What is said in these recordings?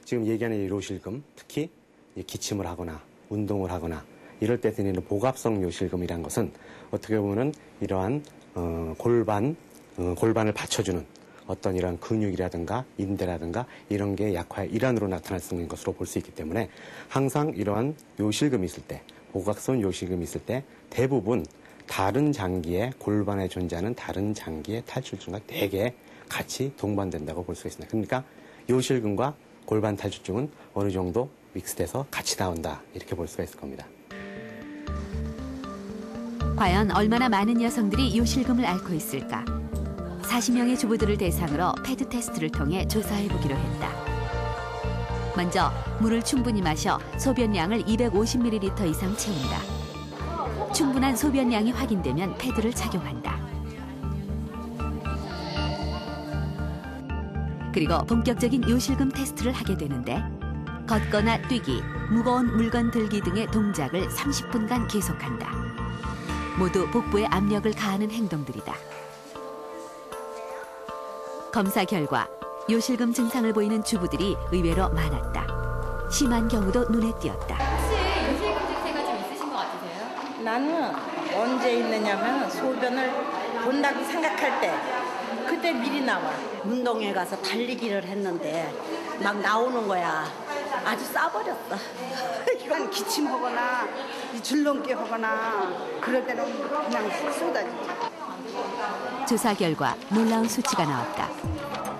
지금 얘기하는 이 요실금, 특히 기침을 하거나 운동을 하거나 이럴 때 드리는 복압성 요실금이라는 것은 어떻게 보면은 이러한 골반을 받쳐주는 어떤 이런 근육이라든가 인대라든가 이런 게 약화의 일환으로 나타날 수 있는 것으로 볼 수 있기 때문에 항상 이러한 요실금이 있을 때, 복압성 요실금이 있을 때 대부분 다른 장기에 골반에 존재하는 다른 장기의 탈출증과 대개 같이 동반된다고 볼 수가 있습니다. 그러니까 요실금과 골반 탈출증은 어느 정도 믹스돼서 같이 나온다 이렇게 볼 수가 있을 겁니다. 과연 얼마나 많은 여성들이 요실금을 앓고 있을까? 40명의 주부들을 대상으로 패드 테스트를 통해 조사해보기로 했다. 먼저 물을 충분히 마셔 소변량을 250ml 이상 채운다. 충분한 소변량이 확인되면 패드를 착용한다. 그리고 본격적인 요실금 테스트를 하게 되는데 걷거나 뛰기, 무거운 물건 들기 등의 동작을 30분간 계속한다. 모두 복부에 압력을 가하는 행동들이다. 검사 결과 요실금 증상을 보이는 주부들이 의외로 많았다. 심한 경우도 눈에 띄었다. 혹시 요실금 증세가 좀 있으신 것 같으세요? 나는 언제 있느냐면 소변을 본다고 생각할 때 그때 미리 나와. 운동회 가서 달리기를 했는데 막 나오는 거야. 아주 싸버렸어. 이건 기침하거나 이 줄넘기 하거나 그럴 때는 그냥 쏟아지지. 조사 결과 놀라운 수치가 나왔다.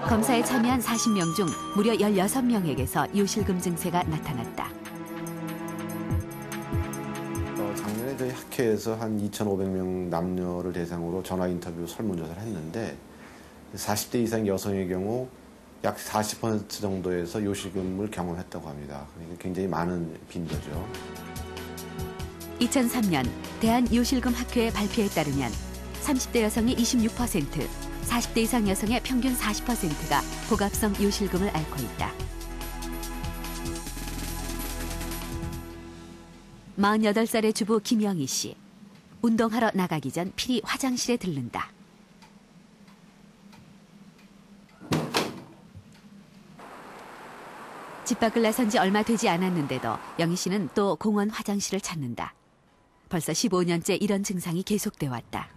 검사에 참여한 40명 중 무려 16명에게서 요실금 증세가 나타났다. 작년에 저희 학회에서 한 2,500명 남녀를 대상으로 전화 인터뷰 설문조사를 했는데 40대 이상 여성의 경우 약 40% 정도에서 요실금을 경험했다고 합니다. 그러니까 굉장히 많은 빈도죠. 2003년 대한요실금학회의 발표에 따르면 30대 여성의 26%, 40대 이상 여성의 평균 40%가 복압성 요실금을 앓고 있다. 48살의 주부 김영희 씨. 운동하러 나가기 전 필히 화장실에 들른다. 집 밖을 나선 지 얼마 되지 않았는데도 영희 씨는 또 공원 화장실을 찾는다. 벌써 15년째 이런 증상이 계속돼 왔다.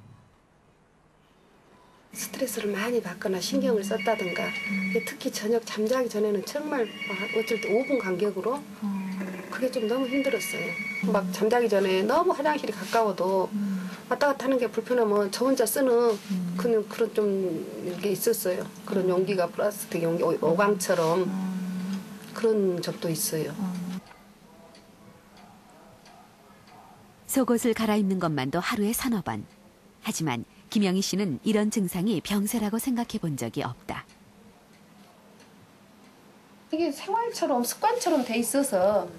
스트레스를 많이 받거나 신경을 썼다든가 특히 저녁 잠자기 전에는 정말 어쩔 때 5분 간격으로 그게 좀 너무 힘들었어요. 막 잠자기 전에 너무 화장실이 가까워도 왔다 갔다 하는 게 불편하면 저 혼자 쓰는 그런 좀 게 있었어요. 그런 용기가 플라스틱 용기 오광처럼 그런 적도 있어요. 속옷을 갈아입는 것만도 하루에 3~4번. 하지만 김영희 씨는 이런 증상이 병세라고 생각해 본 적이 없다. 이게 생활처럼 습관처럼 돼 있어서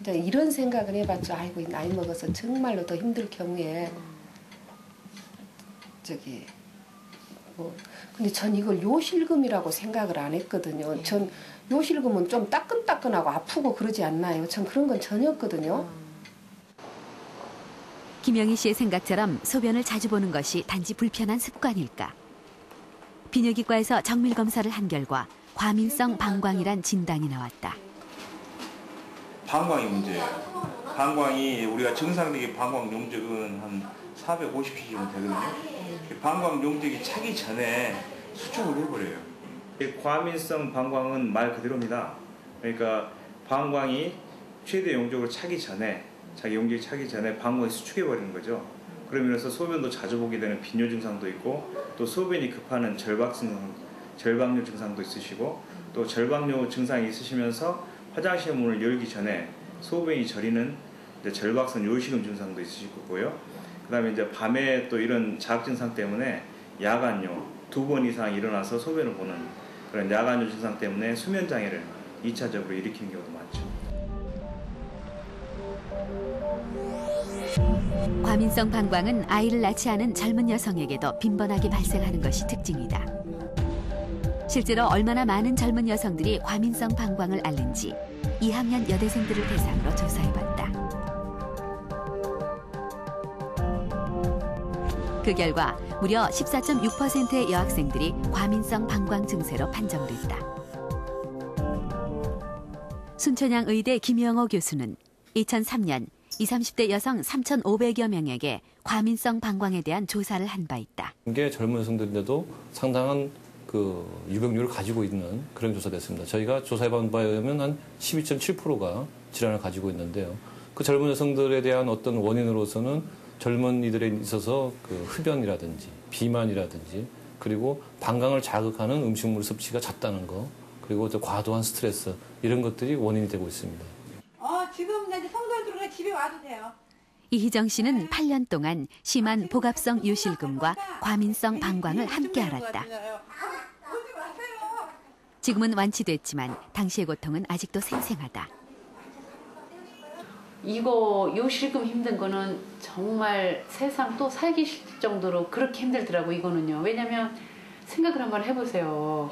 이제 이런 생각을 해봤죠. 아이고 나이 먹어서 정말로 더 힘들 경우에 근데 전 이걸 요실금이라고 생각을 안 했거든요. 전 요실금은 좀 따끈따끈하고 아프고 그러지 않나요? 전 그런 건 전혀 없거든요. 김영희 씨의 생각처럼 소변을 자주 보는 것이 단지 불편한 습관일까? 비뇨기과에서 정밀 검사를 한 결과 과민성 방광이란 진단이 나왔다. 방광이 문제예요. 방광이 우리가 정상적인 방광 용적은 한 450cc 정도 되거든요. 방광 용적이 차기 전에 수축을 해버려요. 과민성 방광은 말 그대로입니다. 그러니까 방광이 최대 용적으로 차기 전에 자기 용적이 차기 전에 방광이 수축해버리는 거죠. 그러면서 소변도 자주 보게 되는 빈뇨 증상도 있고 또 소변이 급하는 절박뇨 증상도 있으시고 또 절박뇨 증상이 있으시면서 화장실 문을 열기 전에 소변이 저리는 이제 절박성 요실금 증상도 있으실 거고요. 그다음에 이제 밤에 또 이런 자극 증상 때문에 야간뇨 2번 이상 일어나서 소변을 보는 그런 야간뇨 증상 때문에 수면 장애를 2차적으로 일으키는 경우도 많죠. 과민성 방광은 아이를 낳지 않은 젊은 여성에게도 빈번하게 발생하는 것이 특징이다. 실제로 얼마나 많은 젊은 여성들이 과민성 방광을 앓는지 2학년 여대생들을 대상으로 조사해봤다. 그 결과 무려 14.6%의 여학생들이 과민성 방광 증세로 판정됐다. 순천향 의대 김영호 교수는 2003년 20, 30대 여성 3,500여 명에게 과민성 방광에 대한 조사를 한 바 있다. 이게 젊은 여성들인데도 상당한 그 유병률을 가지고 있는 그런 조사됐습니다. 저희가 조사해본 바에 의하면 한 12.7%가 질환을 가지고 있는데요. 그 젊은 여성들에 대한 어떤 원인으로서는 젊은이들에 있어서 그 흡연이라든지 비만이라든지 그리고 방광을 자극하는 음식물 섭취가 잦다는 거 그리고 또 과도한 스트레스 이런 것들이 원인이 되고 있습니다. 지금 이제 성도들은 집에 와도 돼요. 이희정 씨는 8년 동안 심한 복압성 요실금과 과민성 방광을 함께 앓았다. 지금은 완치됐지만 당시의 고통은 아직도 생생하다. 이거 요실금 힘든 거는 정말 세상 또 살기 싫을 정도로 그렇게 힘들더라고 이거는요. 왜냐면 생각을 한번 해보세요.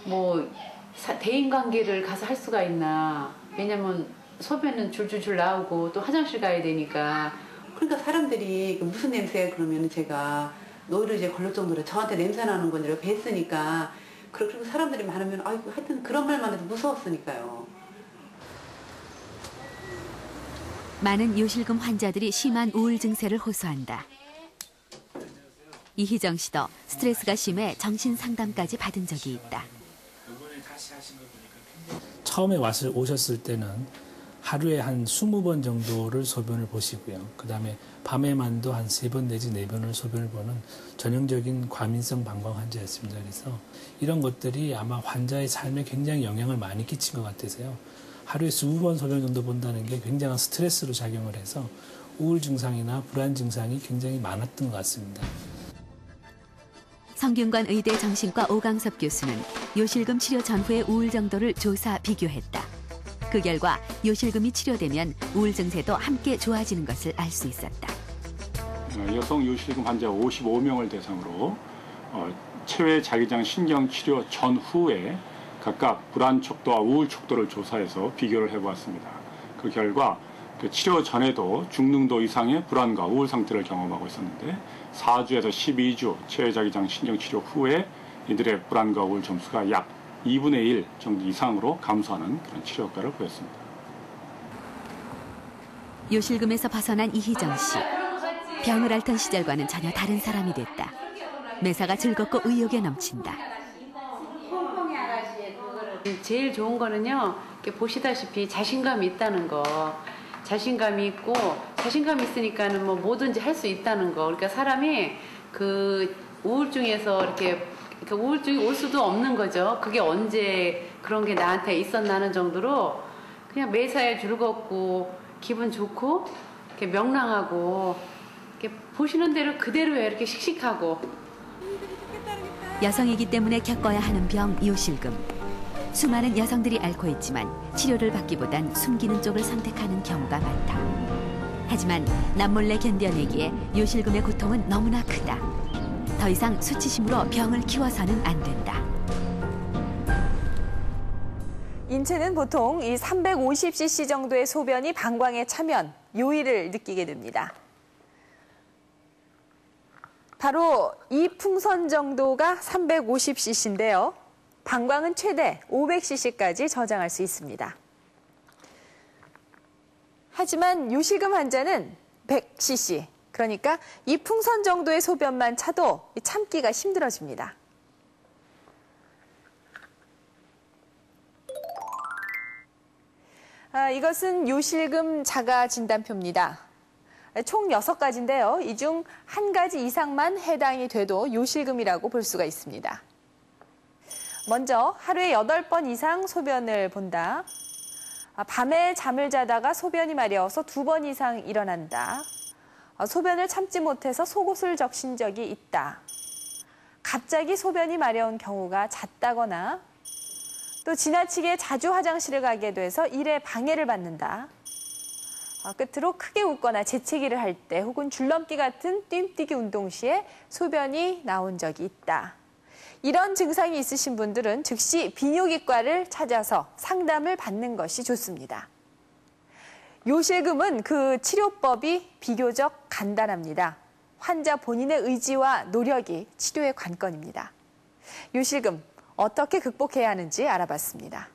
뭐 대인관계를 가서 할 수가 있나. 왜냐면 소변은 줄줄줄 나오고 또 화장실 가야 되니까. 그러니까 사람들이 무슨 냄새 그러면 제가 노이로제 걸릴 정도로 저한테 냄새 나는 건 이렇게 뵀으니까 그리고 사람들이 많으면 아이고 하여튼 그런 말만 해도 무서웠으니까요. 많은 요실금 환자들이 심한 우울 증세를 호소한다. 이희정 씨도 스트레스가 심해 정신 상담까지 받은 적이 있다. 처음에 오셨을 때는 하루에 한 20번 정도를 소변을 보시고요. 그다음에 밤에만도 한 3번 내지 4번을 소변을 보는 전형적인 과민성 방광 환자였습니다. 그래서 이런 것들이 아마 환자의 삶에 굉장히 영향을 많이 끼친 것 같아서요. 하루에 20번 소변 정도 본다는 게 굉장한 스트레스로 작용을 해서 우울 증상이나 불안 증상이 굉장히 많았던 것 같습니다. 성균관 의대 정신과 오강섭 교수는 요실금 치료 전후의 우울 정도를 조사 비교했다. 그 결과 요실금이 치료되면 우울 증세도 함께 좋아지는 것을 알 수 있었다. 여성 요실금 환자 55명을 대상으로 체외 자기장 신경 치료 전후에 각각 불안 척도와 우울 척도를 조사해서 비교를 해보았습니다. 그 결과 치료 전에도 중등도 이상의 불안과 우울 상태를 경험하고 있었는데 4주에서 12주 체외 자기장 신경 치료 후에 이들의 불안과 우울 점수가 약 2분의 1 정도 이상으로 감소하는 그런 치료 효과를 보였습니다. 요실금에서 벗어난 이희정 씨. 병을 앓던 시절과는 전혀 다른 사람이 됐다. 매사가 즐겁고 의욕에 넘친다. 제일 좋은 거는요. 이렇게 보시다시피 자신감이 있다는 거. 자신감이 있고 자신감이 있으니까는 뭐 뭐든지 할 수 있다는 거. 그러니까 사람이 그 우울증에서 이렇게 우울증이 올 수도 없는 거죠. 그게 언제 그런 게 나한테 있었나는 정도로 그냥 매사에 즐겁고 기분 좋고 이렇게 명랑하고 이렇게 보시는 대로 그대로예요. 이렇게 씩씩하고. 여성이기 때문에 겪어야 하는 병 요실금. 수많은 여성들이 앓고 있지만 치료를 받기보단 숨기는 쪽을 선택하는 경우가 많다. 하지만 남몰래 견뎌내기에 요실금의 고통은 너무나 크다. 더 이상 수치심으로 병을 키워서는 안 된다. 인체는 보통 이 350cc 정도의 소변이 방광에 차면 요일을 느끼게 됩니다. 바로 이 풍선 정도가 350cc인데요. 방광은 최대 500cc까지 저장할 수 있습니다. 하지만 요실금 환자는 100cc, 그러니까 이 풍선 정도의 소변만 차도 참기가 힘들어집니다. 이것은 요실금 자가 진단표입니다. 총 6가지인데요. 이 중 1가지 이상만 해당이 돼도 요실금이라고 볼 수가 있습니다. 먼저 하루에 8번 이상 소변을 본다. 밤에 잠을 자다가 소변이 마려워서 2번 이상 일어난다. 소변을 참지 못해서 속옷을 적신 적이 있다. 갑자기 소변이 마려운 경우가 잦다거나 또 지나치게 자주 화장실을 가게 돼서 일에 방해를 받는다. 끝으로 크게 웃거나 재채기를 할 때 혹은 줄넘기 같은 뛰기 운동 시에 소변이 나온 적이 있다. 이런 증상이 있으신 분들은 즉시 비뇨기과를 찾아서 상담을 받는 것이 좋습니다. 요실금은 그 치료법이 비교적 간단합니다. 환자 본인의 의지와 노력이 치료의 관건입니다. 요실금 어떻게 극복해야 하는지 알아봤습니다.